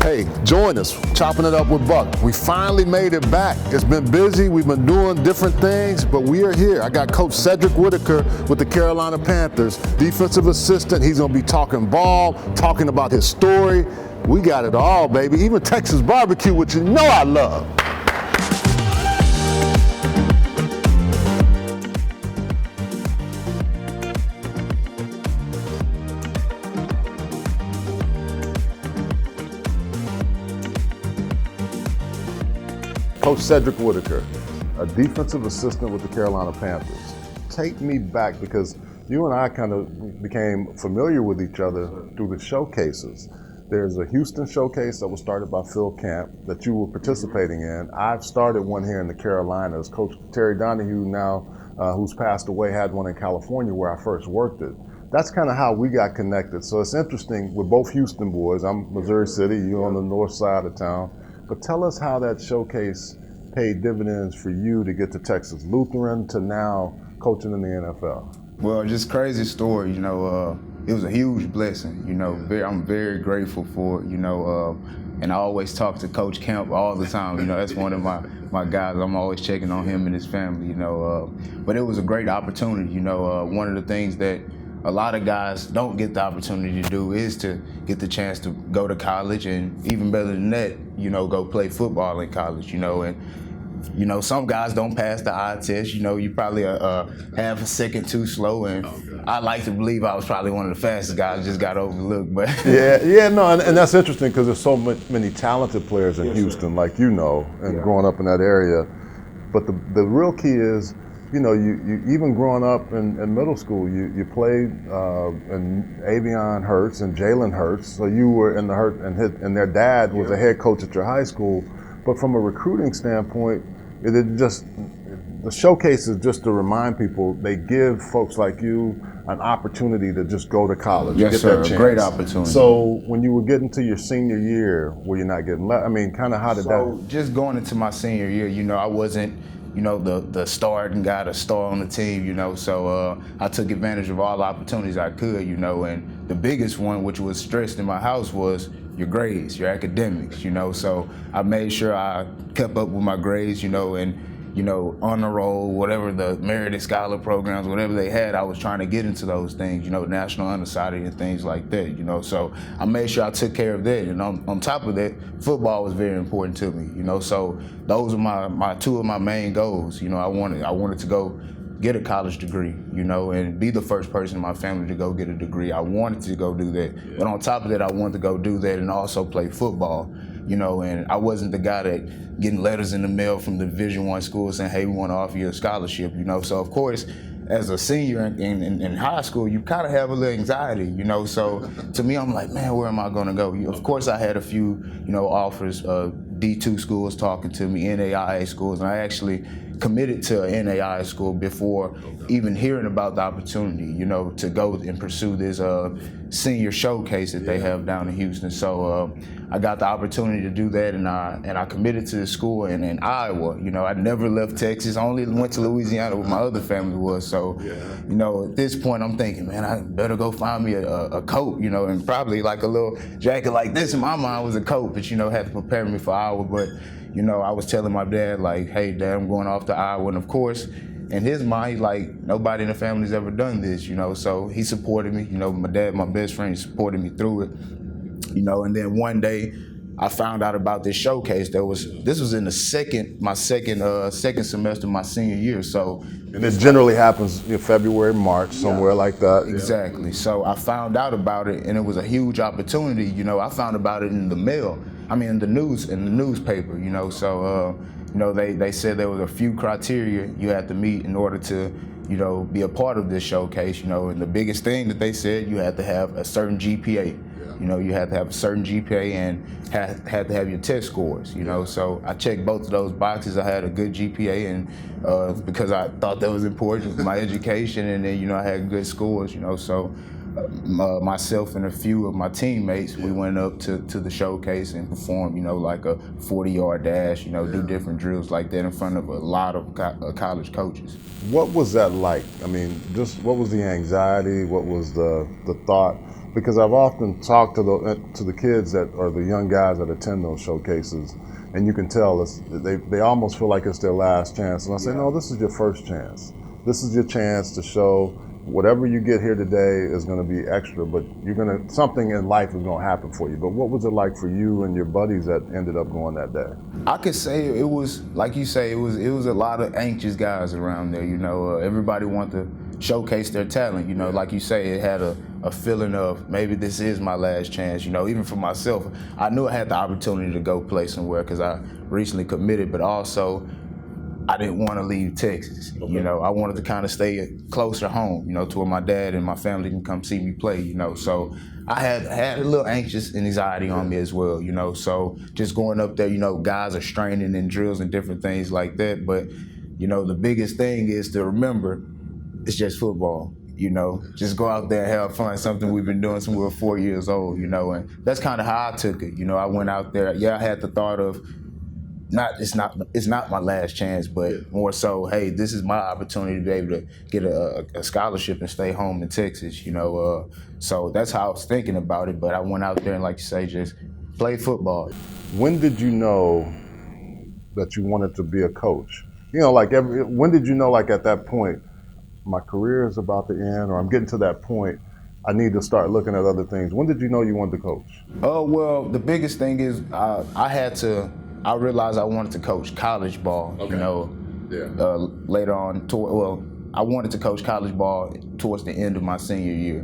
Hey, join us, Chopping It Up with Buck. We finally made it back. It's been busy, we've been doing different things, but we are here. I got Coach Cedric Whitaker with the Carolina Panthers, defensive assistant. He's gonna be talking ball, talking about his story. We got it all, baby. Even Texas barbecue, which you know I love. Coach Cedric Whitaker, a defensive assistant with the Carolina Panthers. Take me back, because you and I kind of became familiar with each other through the showcases. There's a Houston showcase that was started by Phil Camp that you were participating in. I've started one here in the Carolinas. Coach Terry Donahue now, who's passed away, had one in California where I first worked it. That's kind of how we got connected. So it's interesting, we're both Houston boys. I'm Missouri City, you're on the north side of town. But tell us how that showcase paid dividends for you to get to Texas Lutheran to now coaching in the NFL. Well, just crazy story, it was a huge blessing, I'm very grateful for it, and I always talk to Coach Kemp all the time, that's one of my guys. I'm always checking on him and his family, but it was a great opportunity, one of the things that a lot of guys don't get the opportunity to do is to get the chance to go to college, and even better than that, go play football in college, and some guys don't pass the eye test. You probably half a second too slow, and I like to believe I was probably one of the fastest guys, just got overlooked. But and that's interesting because there's so many talented players in Houston, like and growing up in that area. But the real key is, you even growing up in middle school, you played in Avion Hurts and Jalen Hurts, so you were in the Hurt, and their dad was a head coach at your high school. But from a recruiting standpoint, the showcase is just to remind people, they give folks like you an opportunity to just go to college. Yes, get sir, that chance. A great opportunity. So when you were getting to your senior year, were you not getting left? I mean, kind of how did that? Just going into my senior year, I wasn't, the starting guy, the star on the team, so I took advantage of all the opportunities I could, and the biggest one, which was stressed in my house, was your grades, your academics, so I made sure I kept up with my grades, and on the roll, whatever the merited scholar programs, whatever they had, I was trying to get into those things, national undecided and things like that, so I made sure I took care of that. And on top of that, football was very important to me, so those are my two of my main goals. I wanted to go get a college degree, and be the first person in my family to go get a degree. I wanted to go do that. But on top of that, I wanted to go do that and also play football, and I wasn't the guy that getting letters in the mail from the Division I school saying, hey, we want to offer you a scholarship, So of course, as a senior in high school, you kind of have a little anxiety, So to me, I'm like, man, where am I going to go? Of course, I had a few, offers, D2 schools talking to me, NAIA schools, and I actually committed to an NAIA school before even hearing about the opportunity, to go and pursue this senior showcase that they have down in Houston. So I got the opportunity to do that, and I committed to the school in Iowa. I never left Texas. I only went to Louisiana where my other family was. So, at this point, I'm thinking, man, I better go find me a coat, and probably like a little jacket like this in my mind was a coat, but had to prepare me for Iowa. But I was telling my dad, like, hey, Dad, I'm going off to Iowa. And of course, in his mind, he's like, nobody in the family's ever done this, so he supported me. My dad, my best friend, supported me through it, and then one day I found out about this showcase. This was in my second semester, my senior year. So, and it generally happens in February, March, somewhere like that. Exactly. So I found out about it, and it was a huge opportunity. I found about it in the mail. In the newspaper. So they said there was a few criteria you had to meet in order to, be a part of this showcase. And the biggest thing that they said, you had to have a certain GPA. You had to have a certain GPA and had to have your test scores, So I checked both of those boxes. I had a good GPA, and because I thought that was important for my education, and then, I had good scores, So myself and a few of my teammates, we went up to the showcase and performed, like a 40-yard dash, do different drills like that in front of a lot of college coaches. What was that like? Just what was the anxiety? What was the thought Because I've often talked to the kids that or the young guys that attend those showcases, and you can tell they almost feel like it's their last chance. And I say, no, this is your first chance. This is your chance to show whatever you get here today is going to be extra, but something in life is going to happen for you. But what was it like for you and your buddies that ended up going that day? I could say it was, like you say, it was a lot of anxious guys around there. Everybody wanted to showcase their talent. Like you say, it had a feeling of maybe this is my last chance. Even for myself, I knew I had the opportunity to go play somewhere because I recently committed, but also I didn't want to leave Texas. Okay. I wanted to kind of stay closer home, to where my dad and my family can come see me play, So I had a little anxious and anxiety on me as well, So just going up there, guys are straining in drills and different things like that. But, the biggest thing is to remember it's just football. Just go out there and have fun, something we've been doing since we were 4 years old, and that's kind of how I took it. I went out there, I had the thought of, it's not my last chance, but more so, hey, this is my opportunity to be able to get a scholarship and stay home in Texas, So that's how I was thinking about it, but I went out there and, like you say, just play football. When did you know that you wanted to be a coach? When did you know, like at that point, my career is about to end, or I'm getting to that point, I need to start looking at other things? When did you know you wanted to coach? Oh, well, the biggest thing is I realized I wanted to coach college ball, later on. I wanted to coach college ball towards the end of my senior year.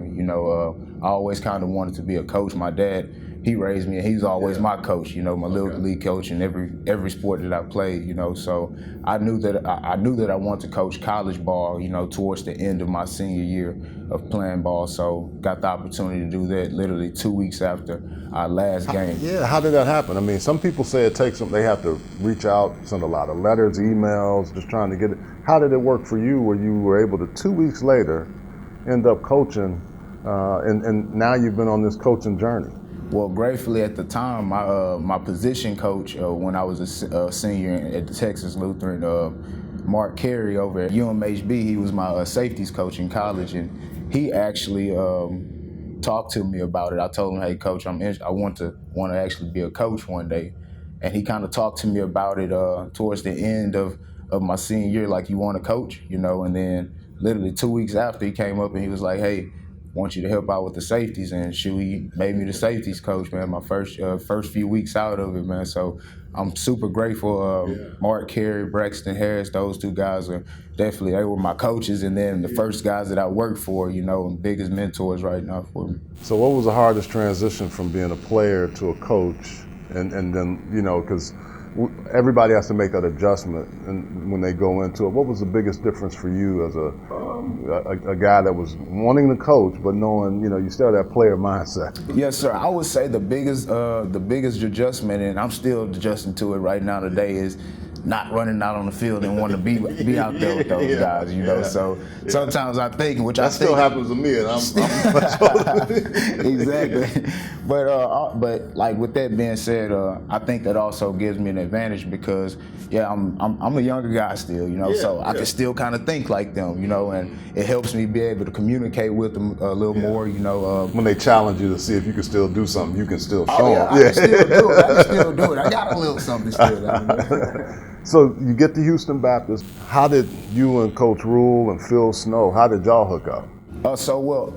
I always kind of wanted to be a coach. My dad, he raised me, and he's always my coach. My little league coach in every sport that I played. So I knew that I wanted to coach college ball. Towards the end of my senior year of playing ball. So got the opportunity to do that literally 2 weeks after our last game. How did that happen? I mean, some people say it takes them. They have to reach out, send a lot of letters, emails, just trying to get it. How did it work for you, where you were able to 2 weeks later end up coaching, and now you've been on this coaching journey? Well, gratefully at the time, my position coach when I was a senior at the Texas Lutheran, Mark Carey over at UMHB, he was my safeties coach in college, and he actually talked to me about it. I told him, hey, coach, I want to actually be a coach one day, and he kind of talked to me about it towards the end of my senior year, like, you want to coach, and then literally 2 weeks after, he came up and he was like, hey, want you to help out with the safeties, and he made me the safeties coach, man, my first few weeks out of it, man. So I'm super grateful. Mark Carey, Braxton Harris, those two guys they were my coaches, and then the first guys that I worked for, biggest mentors right now for me. So what was the hardest transition from being a player to a coach, and then, because everybody has to make that adjustment, and when they go into it, what was the biggest difference for you as a guy that was wanting to coach but knowing, you still have that player mindset? Yes, sir. I would say the biggest adjustment, and I'm still adjusting to it right now today, is not running out on the field and wanting to be out there with those guys, So sometimes I think, that still happens to me, and I'm exactly. But like, with that being said, I think that also gives me an advantage because I'm a younger guy still, so I can still kind of think like them, and it helps me be able to communicate with them a little more, when they challenge you to see if you can still do something, you can still show them. I can still do it. I got a little something still. So you get to Houston Baptist. How did you and Coach Rule and Phil Snow, how did y'all hook up?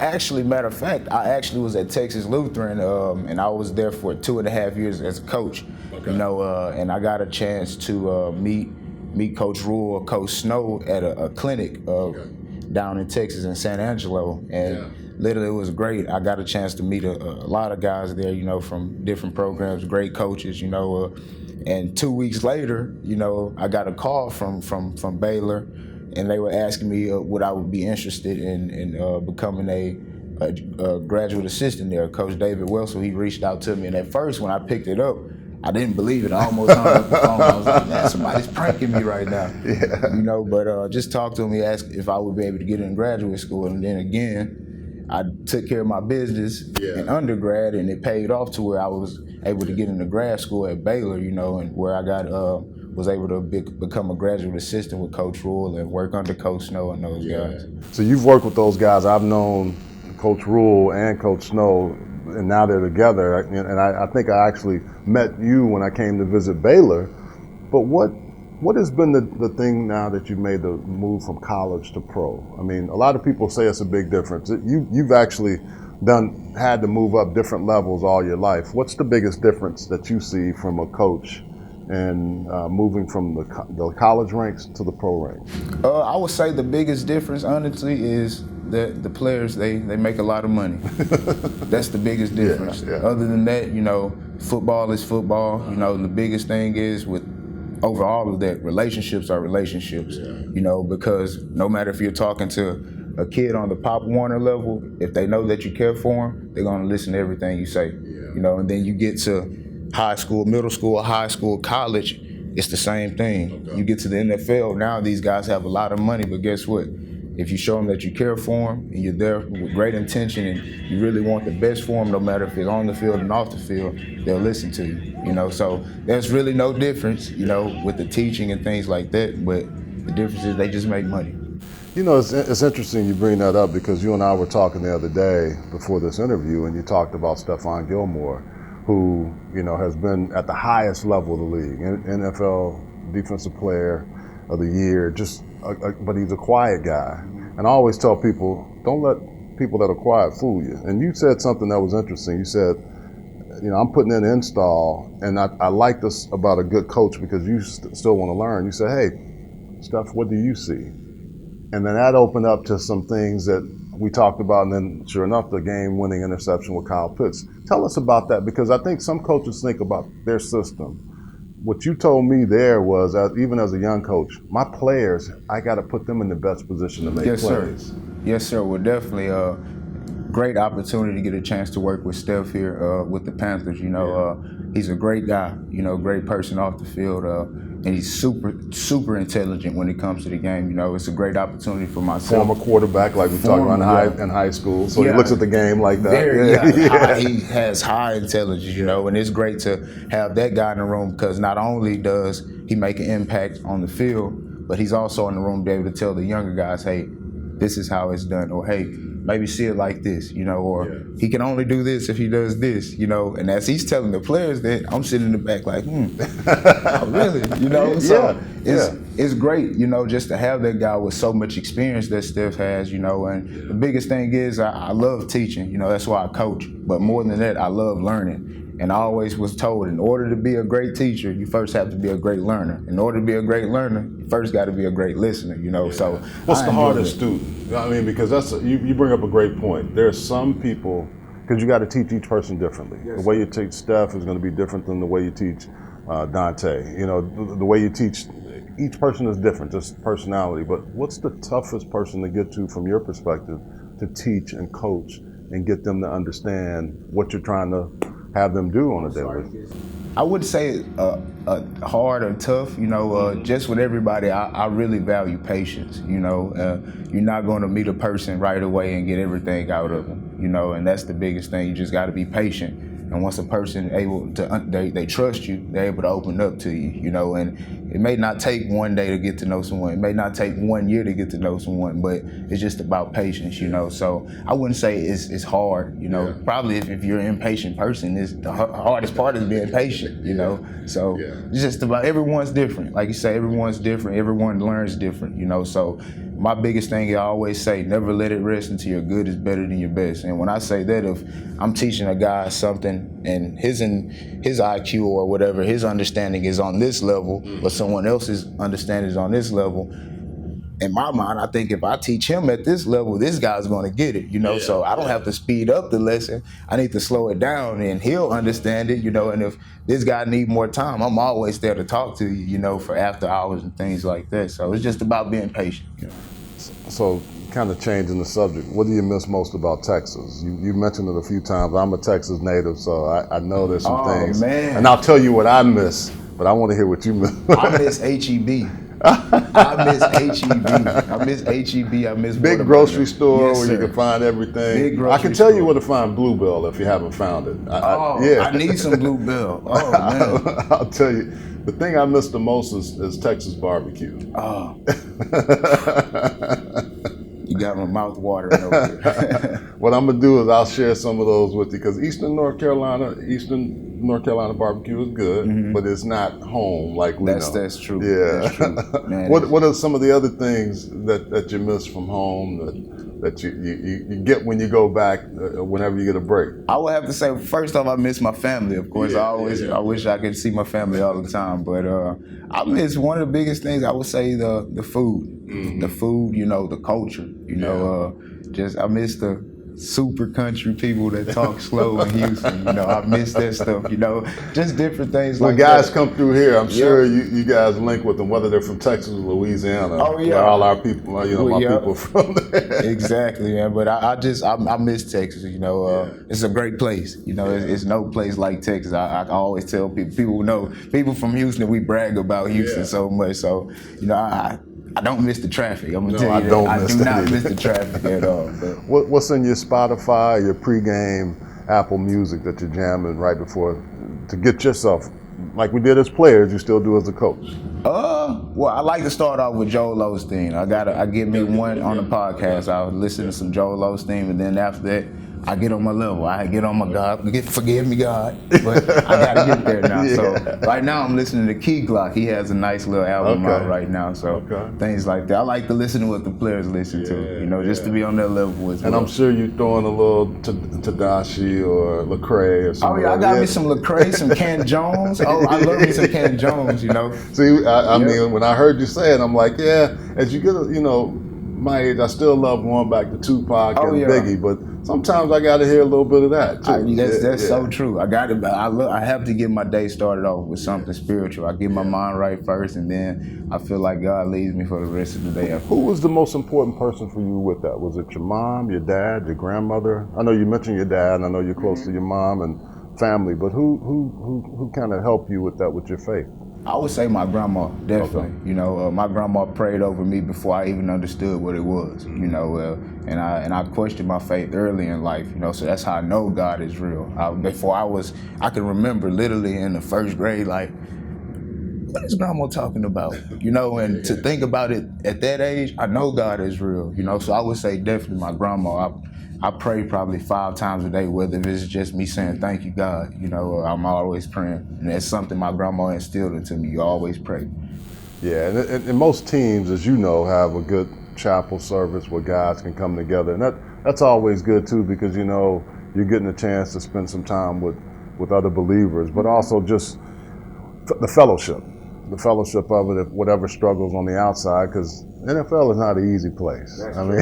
Actually, matter of fact, I actually was at Texas Lutheran, and I was there for 2.5 years as a coach. Okay. And I got a chance to meet Coach Rule or Coach Snow at a clinic down in Texas in San Angelo, and literally it was great. I got a chance to meet a lot of guys there, from different programs, great coaches, and 2 weeks later, I got a call from Baylor, and they were asking me would I would be interested in becoming a graduate assistant there. Coach David Wessel, he reached out to me, and at first when I picked it up, I didn't believe it. I almost hung up the phone. I was like, man, somebody's pranking me right now. But just talked to him. He asked if I would be able to get in graduate school, and then again, I took care of my business in undergrad, and it paid off to where I was able to get into grad school at Baylor, and where I was able to become a graduate assistant with Coach Rule and work under Coach Snow and those guys. So you've worked with those guys. I've known Coach Rule and Coach Snow, and now they're together. And I think I actually met you when I came to visit Baylor. But what has been the thing now that you made the move from college to pro? I mean, a lot of people say it's a big difference. You've actually had to move up different levels all your life. What's the biggest difference that you see from a coach and moving from the college ranks to the pro ranks? I would say the biggest difference, honestly, is that the players, they make a lot of money. That's the biggest difference. Yeah. Other than that, football is football. The biggest thing is over all of that, relationships are relationships. Because no matter if you're talking to a kid on the Pop Warner level, if they know that you care for them, they're gonna listen to everything you say. And then you get to high school, middle school, high school, college, it's the same thing. You get to the NFL, now these guys have a lot of money, but guess what? If you show them that you care for them and you're there with great intention and you really want the best for them, no matter if it's on the field and off the field, they'll listen to you. So there's really no difference, with the teaching and things like that, but the difference is they just make money. It's interesting you bring that up because you and I were talking the other day before this interview, and you talked about Stephon Gilmore, who has been at the highest level of the league, NFL Defensive Player of the Year. But he's a quiet guy, and I always tell people, don't let people that are quiet fool you. And you said something that was interesting. You said, I'm putting in an install, and I like this about a good coach because you still want to learn. You say, hey, Steph, what do you see? And then that opened up to some things that we talked about, and then sure enough, the game-winning interception with Kyle Pitts. Tell us about that, because I think some coaches think about their system. What you told me there was, even as a young coach, my players, I got to put them in the best position to make plays. Sir. Yes, sir. Well, definitely a great opportunity to get a chance to work with Steph here with the Panthers. He's a great guy, great person off the field. And he's super, super intelligent when it comes to the game. It's a great opportunity for myself. Former quarterback, like we talked about in high school. So he looks at the game like that. He has high intelligence, and it's great to have that guy in the room because not only does he make an impact on the field, but he's also in the room to be able to tell the younger guys, hey, this is how it's done, or hey, maybe see it like this, or he can only do this if he does this, and as he's telling the players that, I'm sitting in the back like, oh, really, so it's great, just to have that guy with so much experience that Steph has, and the biggest thing is I love teaching, that's why I coach, but more than that, I love learning. And I always was told, in order to be a great teacher, you first have to be a great learner. In order to be a great learner, you first got to be a great listener, So what's the hardest student? I mean, because you bring up a great point. There are some people, because you got to teach each person differently. The way you teach Steph is going to be different than the way you teach Dante. The way you teach, each person is different, just personality. But what's the toughest person to get to from your perspective to teach and coach and get them to understand what you're trying to have them do on a daily basis? I wouldn't say hard or tough, just with everybody, I really value patience, you're not going to meet a person right away and get everything out of them, and that's the biggest thing. You just got to be patient. And once a person able to, they trust you, they're able to open up to you, and it may not take one day to get to know someone. It may not take 1 year to get to know someone, but it's just about patience, So I wouldn't say it's hard, Probably if you're an impatient person, the hardest part is being patient, So it's just about, everyone's different. Like you say, everyone's different. Everyone learns different, So my biggest thing I always say, never let it rest until your good is better than your best. And when I say that, if I'm teaching a guy something and his IQ or whatever, his understanding is on this level, but someone else's understanding is on this level, in my mind, I think if I teach him at this level, this guy's going to get it, So I don't have to speed up the lesson. I need to slow it down and he'll understand it, And if this guy need more time, I'm always there to talk to you, for after hours and things like that. So it's just about being patient. So kind of changing the subject, what do you miss most about Texas? You mentioned it a few times. I'm a Texas native, so I know there's some things. Man. And I'll tell you what I miss, but I want to hear what you miss. I miss HEB. I miss HEB. I miss HEB. I miss big grocery store where sir. You can find everything. Big grocery I can tell you store. where to find Bluebell if you haven't found it. I need some Bluebell. Oh man! I'll tell you, the thing I miss the most is Texas barbecue. Oh. You got my mouth watering over here. What I'm gonna do is I'll share some of those with you because Eastern North Carolina barbecue is good, but it's not home like we know. That's true. Yeah. That's true. Man, What are some of the other things that you miss from home that you get when you go back whenever you get a break? I would have to say, first off, I miss my family. Of course, I wish I could see my family all the time. But I miss one of the biggest things. I would say the food, the food. The culture. I miss the super country people that talk slow in Houston. I miss that stuff. Just different things when like guys that. come through here, I'm sure you guys link with them, whether they're from Texas or Louisiana. Oh yeah, where all our people, my people from there. Exactly, man. But I miss Texas. It's a great place. It's no place like Texas. I always tell people from Houston, we brag about Houston so much. So I don't miss the traffic. I'm gonna tell you that. I do not miss the traffic at all. What's in your Spotify, your pregame Apple Music that you're jamming right before to get yourself, like we did as players, you still do as a coach? Well, I like to start off with Joel Osteen. I get me one on the podcast. I'll listen to some Joel Osteen, and then after that, I get on my level. I get on my God. Forgive me, God. But I got to get there now. Yeah. So right now I'm listening to Key Glock. He has a nice little album out right now. So things like that. I like to listen to what the players listen to, just to be on their level as well. And I'm sure you're throwing a little Tadashi or Lecrae or something. Oh, yeah, I got me some Lecrae, some Ken Jones. Oh, I love me some Ken Jones, See, I mean, when I heard you say it, I'm like, yeah, as you get, my age, I still love going back to Tupac and Biggie, but sometimes I got to hear a little bit of that too. That's so true. I have to get my day started off with something spiritual. I get my mind right first, and then I feel like God leads me for the rest of the day. Who was the most important person for you with that? Was it your mom, your dad, your grandmother? I know you mentioned your dad, and I know you're close to your mom and family, but who kind of helped you with that, with your faith? I would say my grandma, definitely. My grandma prayed over me before I even understood what it was. And I questioned my faith early in life. So that's how I know God is real. I can remember literally in the first grade, like, what is grandma talking about? And to think about it at that age, I know God is real. So I would say definitely my grandma. I pray probably 5 times a day, whether it's just me saying, thank you, God. I'm always praying. And that's something my grandma instilled into me. You always pray. Yeah, and most teams, as you know, have a good chapel service where guys can come together. And that's always good, too, because, you're getting a chance to spend some time with other believers, but also just the fellowship of it, whatever struggles on the outside, because NFL is not an easy place. I mean,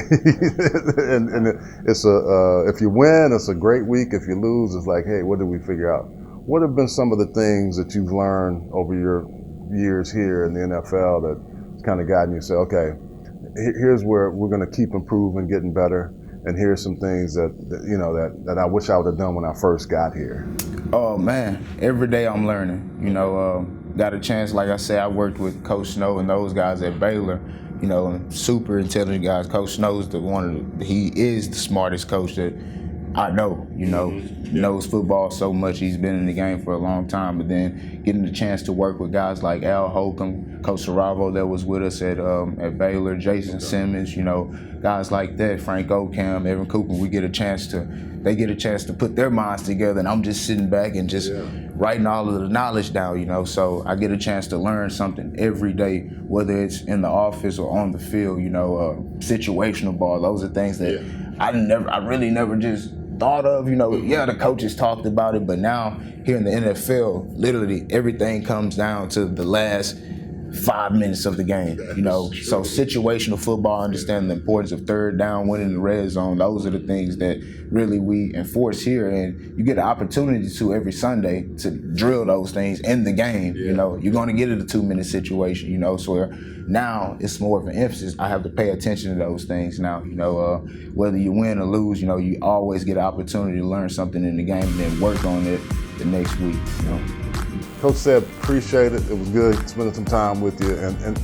and it's if you win, it's a great week. If you lose, it's like, hey, what did we figure out? What have been some of the things that you've learned over your years here in the NFL that's kind of gotten you to say, okay, here's where we're going to keep improving, getting better, and here's some things that I wish I would have done when I first got here? Oh man, every day I'm learning. Got a chance, like I said, I worked with Coach Snow and those guys at Baylor. Super intelligent guys. Coach Snow's he is the smartest coach that I know. Knows football so much. He's been in the game for a long time. But then getting the chance to work with guys like Al Holcomb, Coach Saravo that was with us at Baylor, Jason Simmons, guys like that, Frank Ocam, Evan Cooper, they get a chance to put their minds together, and I'm just sitting back and just writing all of the knowledge down, so I get a chance to learn something every day, whether it's in the office or on the field, situational ball. Those are things that I really never just thought of, the coaches talked about it, but now here in the NFL, literally everything comes down to the last 5 minutes of the game, So situational football, understanding the importance of third down, winning the red zone, those are the things that really we enforce here. And you get an opportunity to every Sunday to drill those things in the game, You're going to get it a 2-minute situation, so now it's more of an emphasis. I have to pay attention to those things now, whether you win or lose, you always get an opportunity to learn something in the game and then work on it the next week, Coach Seb, appreciate it. It was good spending some time with you. And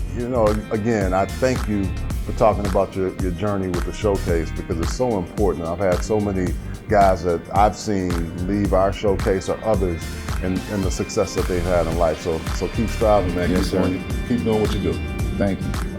again, I thank you for talking about your journey with the showcase, because it's so important. I've had so many guys that I've seen leave our showcase or others and the success that they've had in life. So keep striving, man. Yes, keep doing what you do. Thank you.